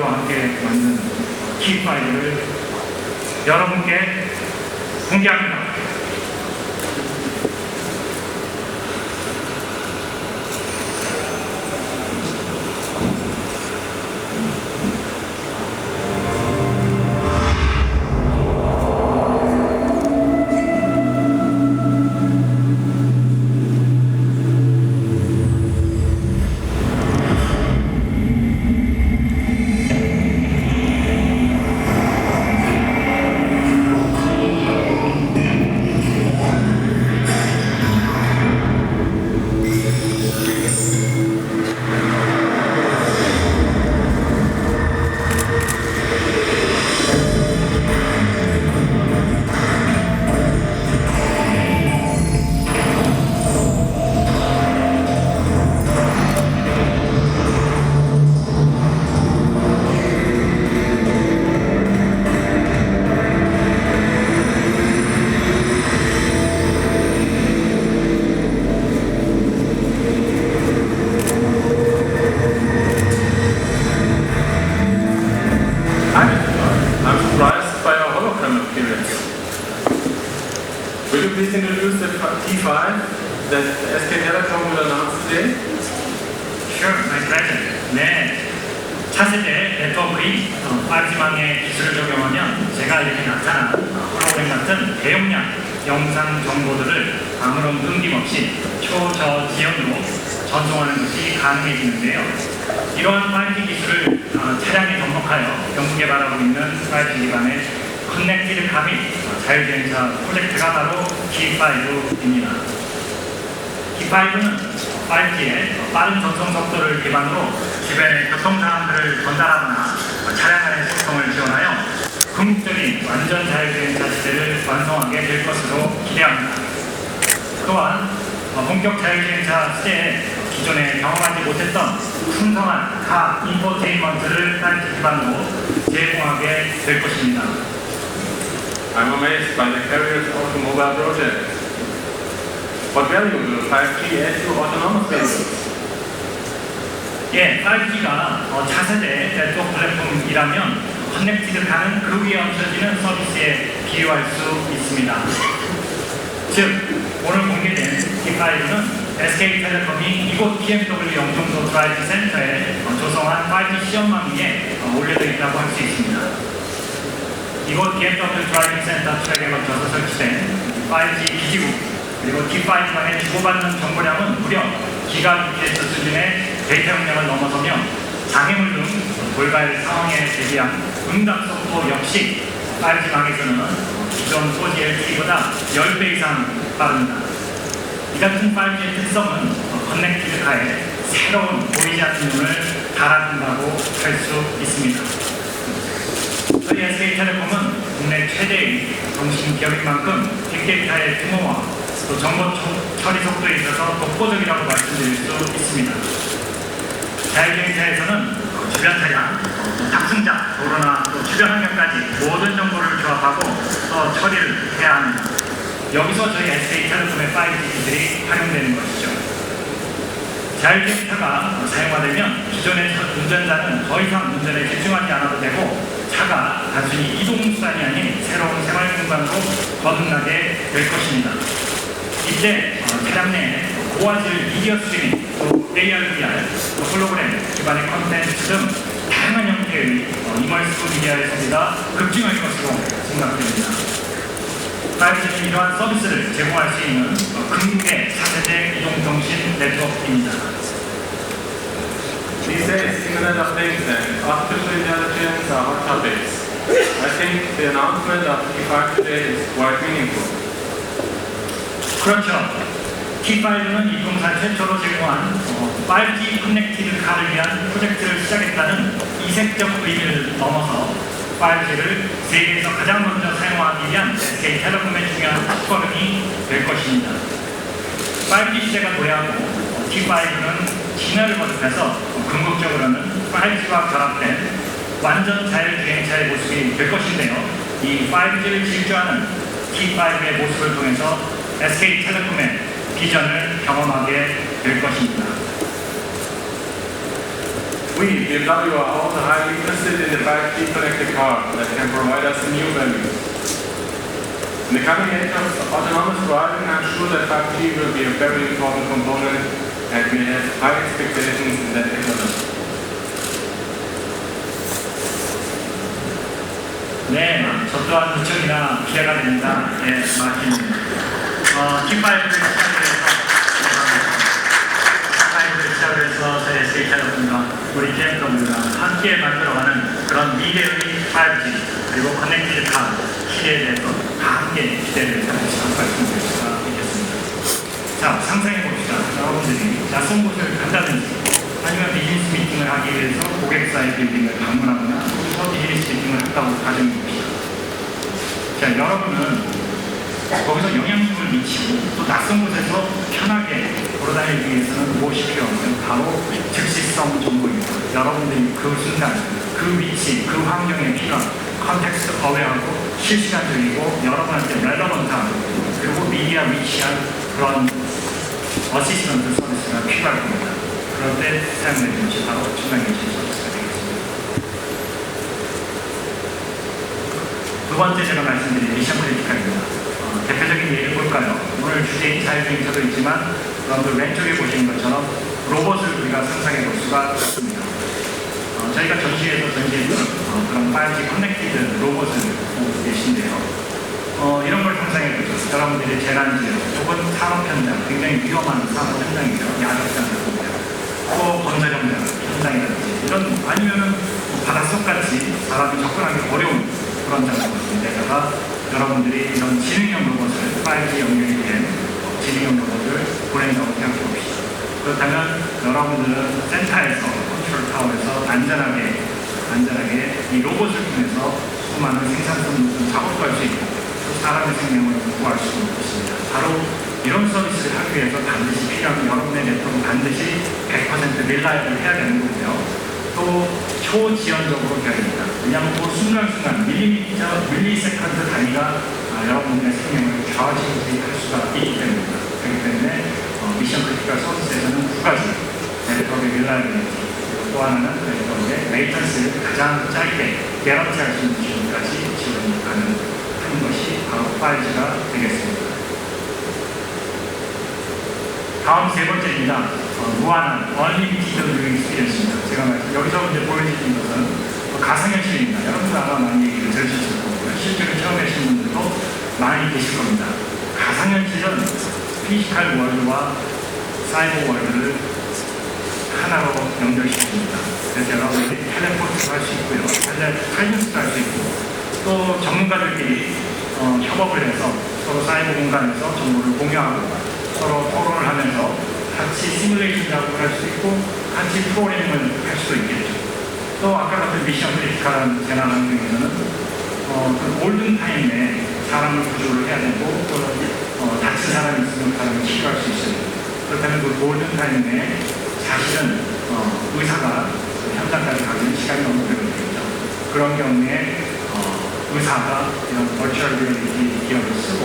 멤버들과 함께 만든 키5를 여러분께 공개합니다. I'm surprised by our hologram appearance. Will you please introduce the T5 that SK Telecom will announce today? Sure, my pleasure. 네, 차세대 네트워크인 5G망의 기술을 적용하면 제가 이렇게 나타난 홀로그램 같은 대용량 영상 정보들을 아무런 끊김없이 초저지연으로 전송하는 것이 가능해지는데요. 이러한 5G 기술을 차량에 접목하여 연구개발하고 있는 5G 기반의 커넥티드 카 및 자율주행차 프로젝트가 바로 T5입니다. T5는 5G의 빠른 전송 속도를 기반으로 주변의 교통상황들을 전달하거나 차량 간의 소통을 지원하여 궁극적인 완전 자율주행차 시대를 완성하게 될 것으로 기대합니다. 또한 본격 자율주행차 시대에 기존에 경험하지 못했던 풍성한 카 인포테인먼트를 5G 기반으로 제공하게 될 것입니다. I'm amazed by the carrier's automobile project. What value will 5G add to autonomous vehicles? 예, 5G가 차세대 네트워크 플랫폼이라면 커넥티드 카는 그 위에 얹혀지는 서비스에 비유할 수 있습니다. 즉, 오늘 공개된 T5는 SK텔레콤이 이곳 BMW 영종도 드라이브 센터에 조성한 5G 시험망 위에 올려져 있다고 할 수 있습니다. 이곳 BMW 드라이빙 센터 트랙에 거쳐서 설치된 5G 기지국 그리고 T5 간의 주고받는 정보량은 무려 기가비트 수준의 데이터 용량을 넘어서며 장애물 등 돌발 상황에 대비한 응답 속도 역시 5G망에서는 기존 4G LTE보다 10배 이상 빠릅니다. 이 같은 5G의 특성은 커넥티드카에 새로운 보이지 않는 눈을 달아준다고 할 수 있습니다. 저희 SK텔레콤은 국내 최대의 통신 기업인 만큼 빅데이터의 규모와 또 정보 처리 속도에 있어서 독보적이라고 말씀드릴 수 있습니다. 자율주행차에서는 주변 차량, 탑승자, 도로나 또 주변 환경까지 모든 정보를 조합하고 또 처리를 해야 합니다. 여기서 저희 SK텔레콤의 5G 기술이 활용되는 것이죠. 자율주행차가 사용화되면 기존의 운전자는 더 이상 운전에 집중하지 않아도 되고 차가 단순히 이동수단이 아닌 새로운 생활 공간으로 거듭나게 될 것입니다. 이때 차량 내에 고화질 미디어 스트리밍, 또 AR, VR, 또 홀로그램 기반의 콘텐츠 등 다양한 형태의 이머시브 미디어의 소비가 급증할 것으로 생각됩니다. 5G는 이러한 서비스를 제공할 수 있는 궁극의 차세대 이동통신 네트워크입니다. These days, Internet of Things and artificial intelligence are hot topics. I think the announcement of T5 today is quite meaningful. 그렇죠. T5는 이동사 최초로 제공한 5G 커넥티드 카를 위한 프로젝트를 시작했다는 이색적 의미를 넘어서 5G를 세계에서 가장 먼저 사용하기 위한 SK텔레콤의 중요한 첫걸음이 될 것입니다. 5G 시대가 도래하고 T5는 진화를 거듭해서 궁극적으로는 5G와 결합된 완전 자율주행차의 모습이 될 것인데요. 이 5G를 질주하는 T5의 모습을 통해서 SK텔레콤의 비전을 경험하게 될 것입니다. We, BMW, are also highly interested in the 5G connected car that can provide us new value. In the coming age of autonomous driving, I'm sure that 5G will be a very important component, and we have high expectations in that technology. 네, 저 또한 무척이나 기대가 됩니다. 네, 마틴입니다. Q5를 시작을 해서 저희 SK 여러분과 우리 BMW가 함께 만들어가는 그런 미래의 5G 그리고 커넥티드 카 시대에 대해서 다 함께 기대를 해보시고 말씀드릴 수가 있겠습니다. 자, 상상해 봅시다. 여러분들이 낯선 곳을 간다든지 아니면 비즈니스 미팅을 하기 위해서 고객사의 빌딩을 방문하거나 또 비즈니스 미팅을 한다고 가정해 봅시다. 자, 여러분은 거기서 영향력을 미치고 또 낯선 곳에서 편하게 돌아다니기 위해서는 무엇이 필요하냐면 바로 즉시성 정보입니다. 여러분들이 그 순간, 그 위치, 그 환경에 필요한 컨텍스트 어웨어하고 실시간적이고 여러분한테 relevant한 그리고 미디어 위치한 그런 어시스턴트 서비스가 필요할 겁니다. 그럴 때 사용되는 것이 바로 중간계시 서비스가 되겠습니다. 두 번째 제가 말씀드린 미션 크리티컬입니다. 대표적인 예를 볼까요? 오늘 주제인 자율주행차도 있지만 여러분들 왼쪽에 보시는 것처럼 로봇을 우리가 상상해 볼 수가 있습니다. 저희가 전시회에서 전시했던 그런 5G 커넥티드 로봇을 보고 계신데요. 이런 걸 상상해 보죠. 여러분들이 재난지역 혹은 산업 현장, 굉장히 위험한 산업 현장이죠. 야적장 같은데요. 또 건설 현장이라든지 이런 아니면은 바닷속같이 사람이 접근하기 어려운 그런 장소인데다가 여러분들이 이런 지능형 로봇을 5G 연결이 된 지능형 로봇을 보낸다고 생각해 봅시다. 그렇다면 여러분들은 센터에서 컨트롤 타워에서 안전하게 이 로봇을 통해서 수많은 생산성을 작업할 수 있고 또 사람의 생명을 구할 수 있습니다. 바로 이런 서비스를 하기 위해서 반드시 필요한 여러분의 네트워크는 반드시 100% 릴라이블 해야 되는 거고요. 또 초지연적으로 되어야 됩니다. 왜냐하면 그 순간순간 밀리세컨드 단위가 여러분의 생명을 좌지우지할 수가 있기 때문입니다. 그렇기 때문에 미션 크리티컬 서비스에서는 두 가지 네트워크의 릴라이블리티 또 하나는 네트워크의 레이턴스를 가장 짧게 개런티할 수 있는 기준까지 지원이 가능한 것이 바로 5G가 되겠습니다. 다음 세 번째입니다. 무한한 Unlimited Viewing Experience입니다. 제가 여기서 이제 보여드리는 것은 가상현실입니다. 여러분들 아마 많이 얘기를 들으셨을 거고요. 실제로 체험하신 분들도 많이 계실 겁니다. 가상현실은 피지컬 월드와 사이버 월드를 하나로 연결시킵니다. 그래서 여러분들이 텔레포트도 할 수 있고요. 타임스도 할 수 있고 또 전문가들끼리 협업을 해서 서로 사이버 공간에서 정보를 공유하고 서로 토론을 하면서 같이 시뮬레이션 작업을 할 수 있고 같이 프로그래밍을 할 수도 있겠죠. 또 아까 같은 미션 크리티컬한 재난 환경에서는 그 골든 타임에 사람을 구조를 해야 되고 또 다친 사람이 있으면 그 사람을 치료할 수 있어요. 그렇다면 그 골든 타임에 사실은 의사가 현장까지 가는 시간이 너무 오래 걸리겠죠. 그런 경우에 의사가 이런 버추얼 리얼리티 기업을 쓰고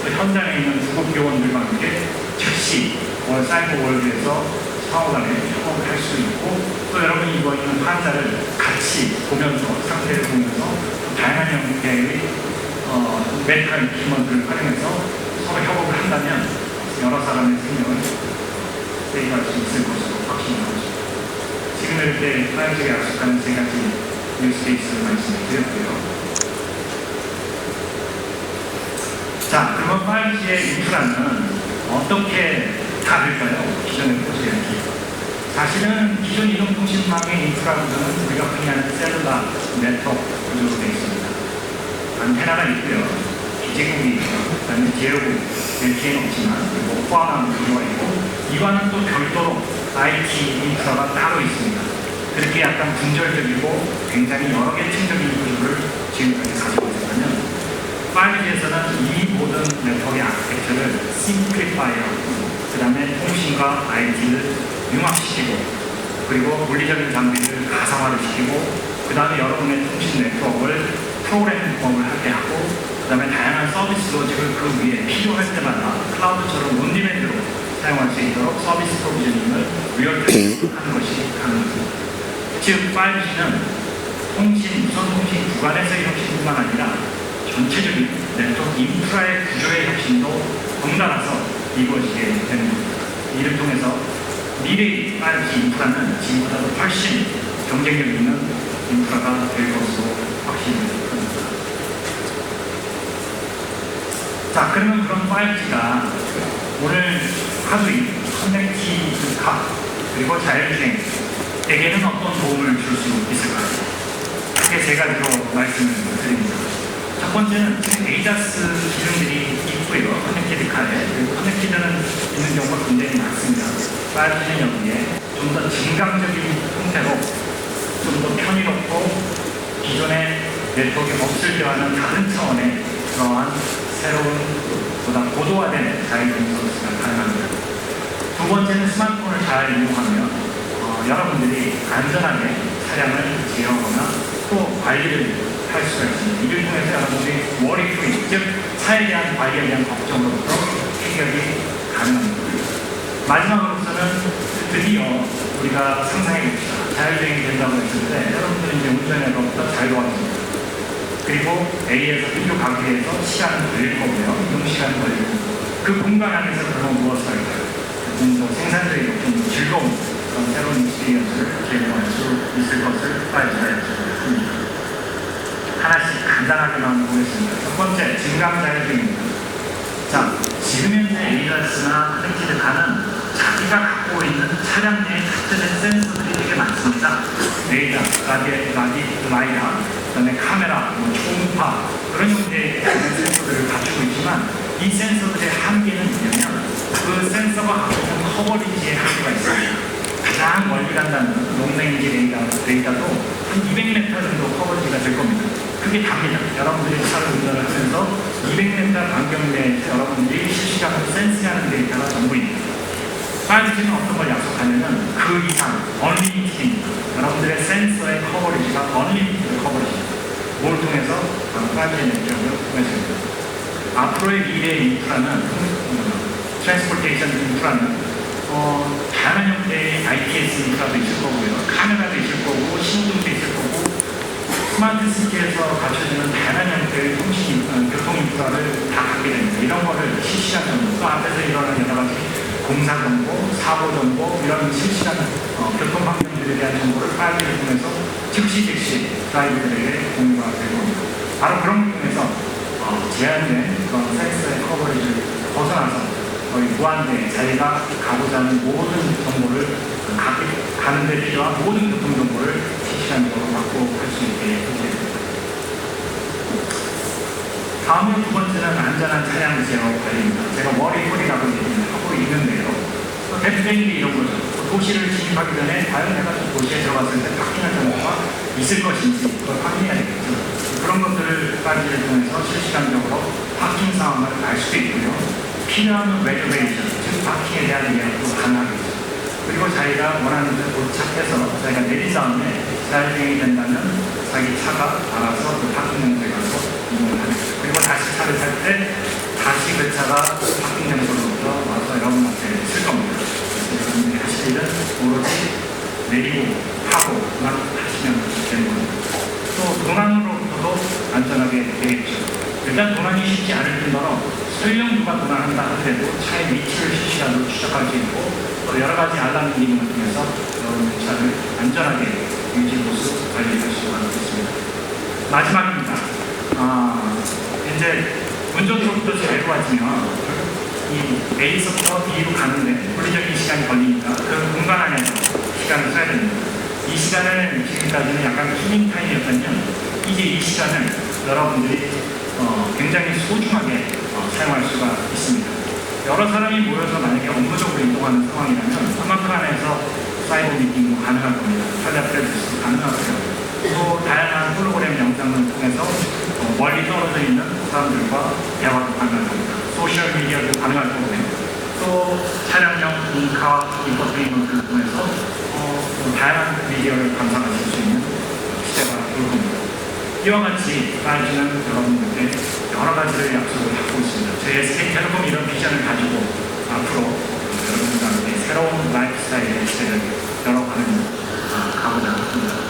또 현장에 있는 구급 요원들과 함께 즉시 사이버 월드에서 상호간에 협업을 할 수 있고 또 여러분이 입어 있는 환자를 같이 보면서 상태를 보면서 다양한 형태의 메디컬 팀원들을 활용해서 서로 협업을 한다면 여러 사람의 생명을 세이브할 수 있을 것으로 확신하고 있습니다. 지금 이렇게 5G에 약속하는 세 가지 뉴스케이스를 말씀드렸고요. 자, 그러면 5G의 인프라는 어떻게 다를까요? 기존의 4G. 사실은 기존 이동통신망의 인프라구조는 우리가 흔히 하는 셀룰라 네트워크 구조로 되어 있습니다. 안테나가 있고요. 기지국이 있고요. 그 다음에 제어국, LTE는 없지만 그리고 포함한 구조가 있고 이와는 또 별도로 IT 인프라가 따로 있습니다. 그렇게 약간 분절적이고 굉장히 여러 개 층적인 구조를 지금까지 가지고 있다면 5G에서는 이 모든 네트워크의 아키텍처를 심플리파이하고 그 다음에 통신과 IT를 융합시키고 그리고 물리적인 장비를 가상화를 시키고 그 다음에 여러분의 통신 네트워크를 프로그래밍법을 하게 하고 그 다음에 다양한 서비스 로직을 그 위에 필요할 때마다 클라우드처럼 온디맨드로 사용할 수 있도록 서비스 프로비저닝을 리얼타임으로 하는 것이 가능합니다. 즉 5G는 우선 통신 구간에서의 혁신뿐만 아니라 전체적인 네트워크 인프라의 구조의 혁신도 덩달아서 이루어지게 되는 겁니다. 이를 통해서 미래의 5G 인프라는 지금보다도 훨씬 경쟁력 있는 인프라가 될 것으로 확신합니다. 자, 그러면 그런 5G가 오늘 하두이 커넥티카 그리고 자율주행에게는 어떤 도움을 줄 수 있을까요? 그게 세 가지로 말씀을 드립니다. 첫 번째는 ADAS 기능들이 있고요. 커넥티카에. 그리고 커넥티드는 있는 경우가 굉장히 많습니다. 5G는 여기에 좀 더 증강적인 형태로 좀 더 편의롭고 기존의 네트워크에 없을 때와는 다른 차원의 그러한 새로운 보다 고도화된 자율주행 서비스가 가능합니다. 두 번째는 스마트폰을 잘 이용하면 여러분들이 안전하게 차량을 제어하거나 또 관리를 할 수가 있습니다. 이를 통해서 여러분들이 워리프리, 즉 차에 대한 관리에 대한 걱정으로부터 해결이 가능합니다. 마지막으로서는 드디어 우리가 상상해 봅시다. 자율주행이 된다고 했을 때 여러분들이 이제 운전에서부터 자유로워집니다. 그리고 A에서 B로 가기 위해서 시간은 걸릴 거고요. 이동 시간은 걸리고 그 공간 안에서 그러면 무엇을 할까요? 좀 더 생산적이고 좀 즐거운 그런 새로운 익스피리언스를 제공할 수 있을 것을 기대합니다. 하나씩 간단하게만 보겠습니다. 첫 번째, 증강 자율주행입니다. 자, 지금 현재 ADAS나 커넥티드카는 자기가 갖고 있는 차량 내에 탑재된 센서들이 되게 많습니다. 레이더, 라이다, 그다음에 카메라, 초음파 그런 형태의 센서들을 갖추고 있지만 이 센서들의 한계는 뭐냐면 그 센서가 갖고 있는 커버리지의 한계가 있습니다. 가장 멀리 간다는 롱레인지 레이더도 한 200m 정도 커버리지가 될 겁니다. 그게 답니다. 여러분들이 차를 운전을 하면서 200m 반경 내에서 여러분들이 실시간으로 센스하는 데이터가 전부입니다. 5G는 어떤 걸 약속하냐면 그 이상, 언리미티드입니다. 여러분들의 센서의 커버리지가 언리미티드 커버리지입니다. 뭘 통해서? 5G 네트워크를 통해서입니다. 앞으로의 미래의 인프라는, 트랜스포테이션 인프라는 다양한 형태의 ITS 인프라도 있을 거고요. 카메라도 있을 거고, 신호등도 있을 거고, 스마트 시티에서 갖춰지는 다양한 형태의 교통 인프라를 다 갖게 됩니다. 이런 거를 실시간으로 또 앞에서 일어나는 여러 가지 공사 정보, 사고 정보, 이런 실시간 교통 환경들에 대한 정보를 5G를 통해서 즉시 드라이버들에게 공유가 되고 바로 그런 걸 통해서 제한된 그런 센서의 커버리지를 벗어나서 거의 무한대 자기가 가고자 하는 모든 정보를 가는 데 필요한 모든 교통 정보를 실시간으로 받고 할 수 있게 해줍니다. 다음으로 두 번째는 안전한 차량 제어 관리입니다. 제가 워리풀이라고 하고 있는데요. 대표적인 게 이런 거죠. 도시를 진입하기 전에 과연 내가 도시에 들어갔을 때 파킹할 정보가 있을 것인지 그걸 확인해야 되겠죠. 그런 것들을 5G를 통해서 실시간적으로 파킹 상황을 알 수도 있고요. 필요한 레저베이션, 즉 파킹에 대한 예약도 가능하겠죠. 그리고 자기가 원하는 데 도착해서 자기가 내린 다음에 자율주행이 된다면 자기 차가 알아서 그 파킹 장소에 가서 이동을 하겠죠. 그리고 다시 차를 탈 때 다시 그 차가 파킹 장소로부터 와서 여러분한테 쓸 겁니다. 여러분들이 하실 일은 오로지 내리고 타고만 하시면 되는 겁니다. 또 도난으로부터도 안전하게 되겠죠. 일단 도난이 쉽지 않을 뿐더러 설령 누가 도난한다 하더라도 차의 위치를 실시간으로 추적할 수 있고 또 여러 가지 알람 기능을 통해서 여러분의 차를 안전하게 유지 보수 관리할 수가 있습니다. 마지막입니다. 이제 운전으로부터 자유로워지면 이 A서부터 B로 가는데 물리적인 시간이 걸리니까 그 공간 안에서 시간을 써야 됩니다. 이 시간을 지금까지는 약간 킬링 타임이었다면 이제 이 시간을 여러분들이 굉장히 소중하게 사용할 수가 있습니다. 여러 사람이 모여서 만약에 업무적으로 이동하는 상황이라면 스마트 안에서 사이버 미팅도 가능할 겁니다. 텔레프레스도 가능하고요. 또 다양한 홀로그램 영상을 통해서 멀리 떨어져 있는 사람들과 대화도 가능할 겁니다. 소셜 미디어도 가능할 거고요. 또 차량용 인카 인포테인먼트를 통해서 다양한 미디어를 감상하실 수 있는 시대가 올 겁니다. 이와 같이 5G는 여러분들께 여러 가지를 약속을 하고 있습니다. 저희 SK텔레콤 이런 비전을 가지고 앞으로 여러분들과 함께 새로운 라이프 스타일의 시대를 열어가는 가고자 합니다.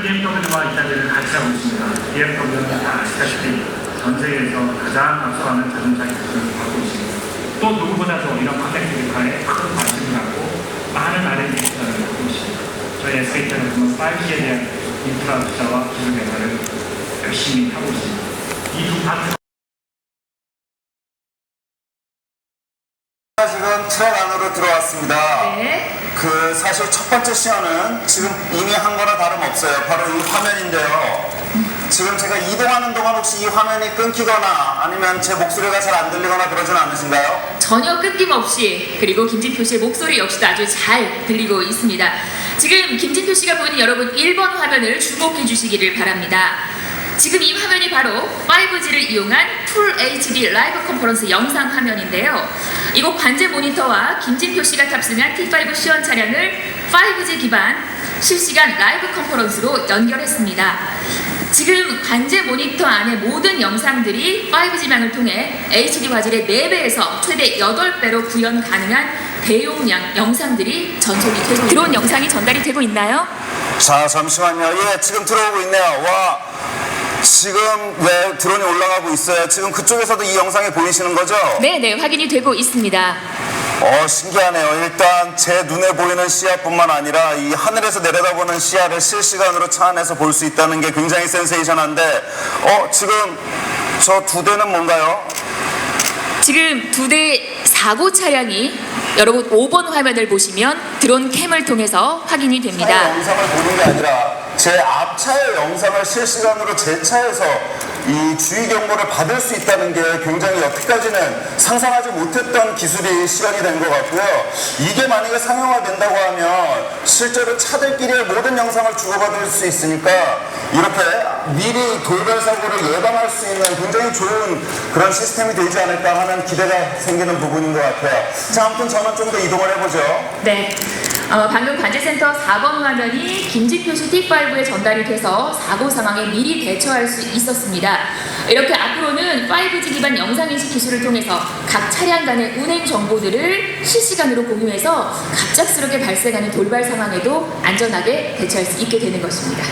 BMW와 이차전을 같이 하고 있습니다. BMW는 다 아시다시피 전 세계에서 가장 앞서가는 자동차 기술을 갖고 있습니다. 또 누구보다도 이런 커넥티비카에 큰 관심을 갖고 많은 R&D 기술을 갖고 있습니다. 저희 SK텔레콤은 5G에 대한 인프라 투자와 기술 개발을 열심히 하고 있습니다. 이 두 파트 지금 트랙 안으로 들어왔습니다. 네. 사실 첫 번째 시연은 지금 이미 한 거나 다름없어요. 바로 이 화면인데요. 지금 제가 이동하는 동안 혹시 이 화면이 끊기거나 아니면 제 목소리가 잘 안 들리거나 그러진 않으신가요? 전혀 끊김없이, 그리고 김진표 씨의 목소리 역시도 아주 잘 들리고 있습니다. 지금 김진표 씨가 보이는 여러분 1번 화면을 주목해 주시기를 바랍니다. 지금 이 화면이 바로 5G를 이용한 풀 HD 라이브 컨퍼런스 영상 화면인데요. 이곳 관제 모니터와 김진표 씨가 탑승한 T5 시연 차량을 5G 기반 실시간 라이브 컨퍼런스로 연결했습니다. 지금 관제 모니터 안의 모든 영상들이 5G망을 통해 HD 화질의 4배에서 최대 8배로 구현 가능한 대용량 영상들이 전송이 되고 있습니다. 들어온 영상이 전달이 되고 있나요? 자, 잠시만요. 예, 지금 들어오고 있네요. 와, 지금 네, 드론이 올라가고 있어요. 지금 그쪽에서도 이 영상이 보이시는 거죠? 네네, 확인이 되고 있습니다. 신기하네요. 일단 제 눈에 보이는 시야뿐만 아니라 이 하늘에서 내려다보는 시야를 실시간으로 차 안에서 볼 수 있다는 게 굉장히 센세이션한데 지금 저 두 대는 뭔가요? 지금 2대 사고 차량이 여러분 5번 화면을 보시면 드론 캠을 통해서 확인이 차의 됩니다. 영상을 보는 게 아니라 제 앞차의 영상을 실시간으로 제 차에서 이 주의 경보를 받을 수 있다는 게 굉장히 여태까지는 상상하지 못했던 기술이 실현이 된 것 같고요. 이게 만약에 상용화된다고 하면 실제로 차들끼리의 모든 영상을 주고받을 수 있으니까 이렇게 미리 돌발 사고를 예방할 수 있는 굉장히 좋은 그런 시스템이 되지 않을까 하는 기대가 생기는 부분인 것 같아요. 자, 아무튼 저는 좀 더 이동을 해보죠. 네. 방금 관제센터 4번 화면이 김진표 씨 T5에 전달이 돼서 사고 상황에 미리 대처할 수 있었습니다. 이렇게 앞으로는 5G 기반 영상인식 기술을 통해서 각 차량 간의 운행 정보들을 실시간으로 공유해서 갑작스럽게 발생하는 돌발 상황에도 안전하게 대처할 수 있게 되는 것입니다.